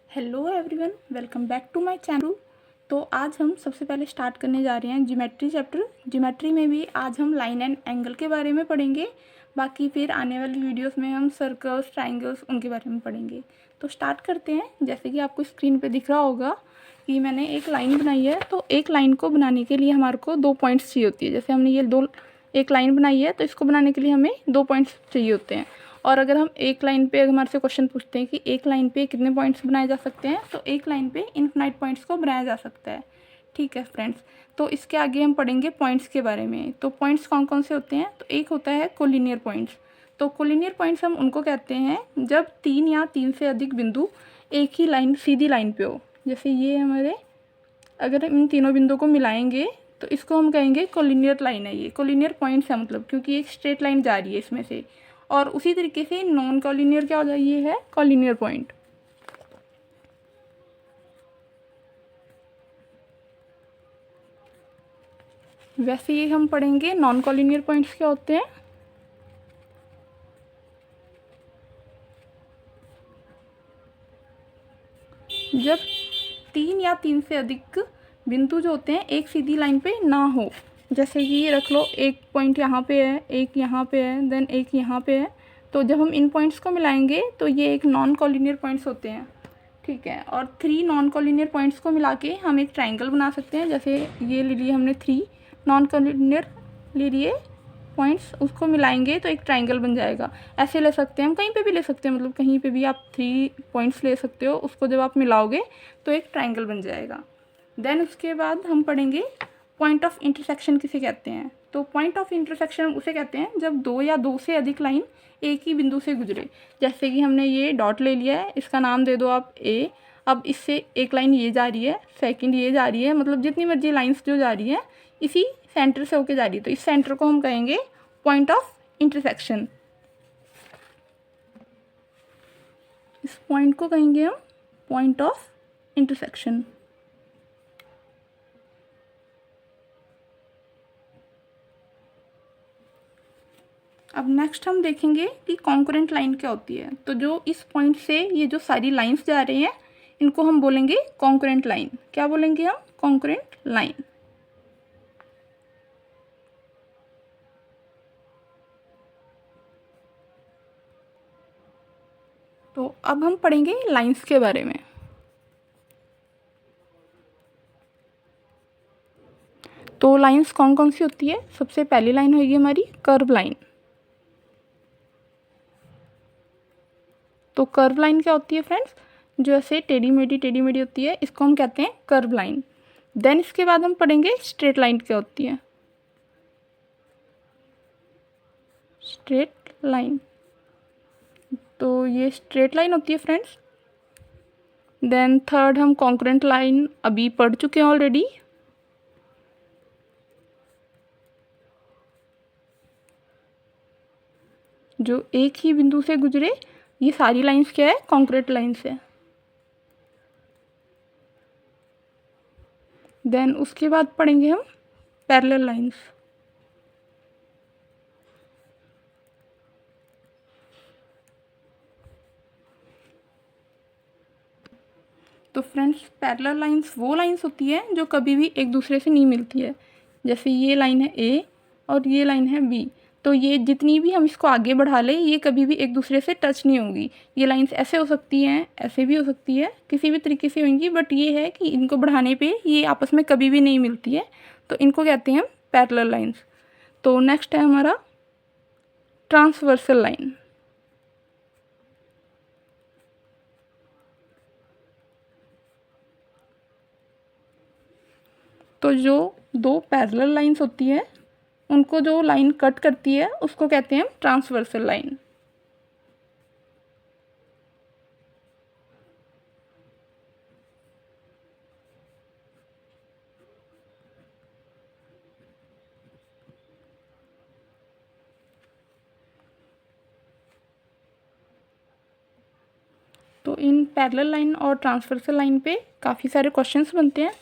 Hello everyone, welcome back to my channel. तो आज हम सबसे पहले स्टार्ट करने जा रहे हैं ज्योमेट्री चैप्टर। ज्योमेट्री में भी आज हम लाइन एंड एंगल के बारे में पढ़ेंगे। बाकी फिर आने वाली वीडियोस में हम सर्कल्स, ट्राइंगल्स उनके बारे में पढ़ेंगे। तो स्टार्ट करते हैं। जैसे कि आपको स्क्रीन पे दिख रहा होगा कि मैंने एक लाइन बनाई है। तो एक लाइन को बनाने के लिए हमारे को 2 पॉइंट्स चाहिए होती है। जैसे हमने ये एक लाइन बनाई है, तो इसको बनाने के लिए हमें 2 पॉइंट्स चाहिए होते हैं। और अगर हम एक लाइन पे हमारे से क्वेश्चन पूछते हैं कि एक लाइन पे कितने पॉइंट्स बनाए जा सकते हैं, तो एक लाइन पे इनफिनाइट पॉइंट्स को बनाया जा सकता है। ठीक है फ्रेंड्स, तो इसके आगे हम पढ़ेंगे पॉइंट्स के बारे में। तो पॉइंट्स कौन कौन से होते हैं? तो एक होता है कोलिनियर पॉइंट्स। तो कोलिनियर पॉइंट्स हम उनको कहते हैं जब 3 या 3 से अधिक बिंदु एक ही लाइन, सीधी लाइन पे हो। जैसे ये हमारे, अगर इन तीनों बिंदुओं को मिलाएंगे तो इसको हम कहेंगे कोलिनियर लाइन है। ये कोलिनियर पॉइंट्स है, मतलब क्योंकि एक स्ट्रेट लाइन जा रही है इसमें से। और उसी तरीके से नॉन कॉलिनियर क्या हो जाए, ये है कॉलिनियर पॉइंट। वैसे ये हम पढ़ेंगे नॉन कॉलिनियर पॉइंट्स क्या होते हैं। जब 3 या 3 से अधिक बिंदु जो होते हैं एक सीधी लाइन पे ना हो। जैसे कि ये रख लो, एक पॉइंट यहाँ पे है, एक यहाँ पे है, देन एक यहाँ पे है। तो जब हम इन पॉइंट्स को मिलाएंगे तो ये एक नॉन कॉलिनियर पॉइंट्स होते हैं। ठीक है, और 3 नॉन कॉलिनियर पॉइंट्स को मिला के हम एक ट्राइंगल बना सकते हैं। जैसे ये ले लिए हमने 3 नॉन कॉलिनियर ले लिए पॉइंट्स, उसको मिलाएंगे तो एक ट्राइंगल बन जाएगा। ऐसे ले सकते हैं हम, कहीं पे भी ले सकते हैं, मतलब कहीं पे भी आप 3 पॉइंट्स ले सकते हो। उसको जब आप मिलाओगे तो एक ट्राइंगल बन जाएगा। देन उसके बाद हम पढ़ेंगे पॉइंट ऑफ इंटरसेक्शन किसे कहते हैं। तो पॉइंट ऑफ इंटरसेक्शन उसे कहते हैं जब 2 या 2 से अधिक लाइन एक ही बिंदु से गुजरे। जैसे कि हमने ये डॉट ले लिया है, इसका नाम दे दो आप ए। अब इससे एक लाइन ये जा रही है, सेकंड ये जा रही है, मतलब जितनी मर्जी लाइंस जो जा रही है इसी सेंटर से होके जा रही है। तो इस सेंटर को हम कहेंगे पॉइंट ऑफ इंटरसेक्शन। इस पॉइंट को कहेंगे हम पॉइंट ऑफ इंटरसेक्शन। अब नेक्स्ट हम देखेंगे कि कॉन्करेंट लाइन क्या होती है। तो जो इस पॉइंट से ये जो सारी लाइंस जा रही हैं इनको हम बोलेंगे कॉन्करेंट लाइन। क्या बोलेंगे हम? Concurrent line. तो अब हम पढ़ेंगे लाइंस के बारे में। तो लाइंस कौन कौन सी होती है? सबसे पहली लाइन होगी हमारी कर्व लाइन। तो कर्व लाइन क्या होती है फ्रेंड्स? जो ऐसे टेढ़ी मेढ़ी होती है, इसको हम कहते हैं कर्व लाइन। देन इसके बाद हम पढ़ेंगे स्ट्रेट लाइन क्या होती है। स्ट्रेट लाइन, तो ये स्ट्रेट लाइन होती है फ्रेंड्स। देन थर्ड हम कॉन्करेंट लाइन अभी पढ़ चुके हैं ऑलरेडी। जो एक ही बिंदु से गुजरे, ये सारी लाइंस क्या है? कॉन्करेंट लाइंस है। देन उसके बाद पढ़ेंगे हम पैरेलल लाइंस। तो फ्रेंड्स, पैरेलल लाइंस वो लाइंस होती है जो कभी भी एक दूसरे से नहीं मिलती है। जैसे ये लाइन है ए और ये लाइन है बी, तो ये जितनी भी हम इसको आगे बढ़ा लें ये कभी भी एक दूसरे से टच नहीं होंगी। ये लाइंस ऐसे हो सकती हैं, ऐसे भी हो सकती है, किसी भी तरीके से होंगी, बट ये है कि इनको बढ़ाने पे ये आपस में कभी भी नहीं मिलती है। तो इनको कहते हैं हम पैरेलल लाइंस। तो नेक्स्ट है हमारा ट्रांसवर्सल लाइन। तो जो 2 पैरेलल लाइंस होती है उनको जो लाइन कट करती है उसको कहते हैं हम ट्रांसवर्सल लाइन। तो इन पैरेलल लाइन और ट्रांसवर्सल लाइन पे काफ़ी सारे क्वेश्चंस बनते हैं।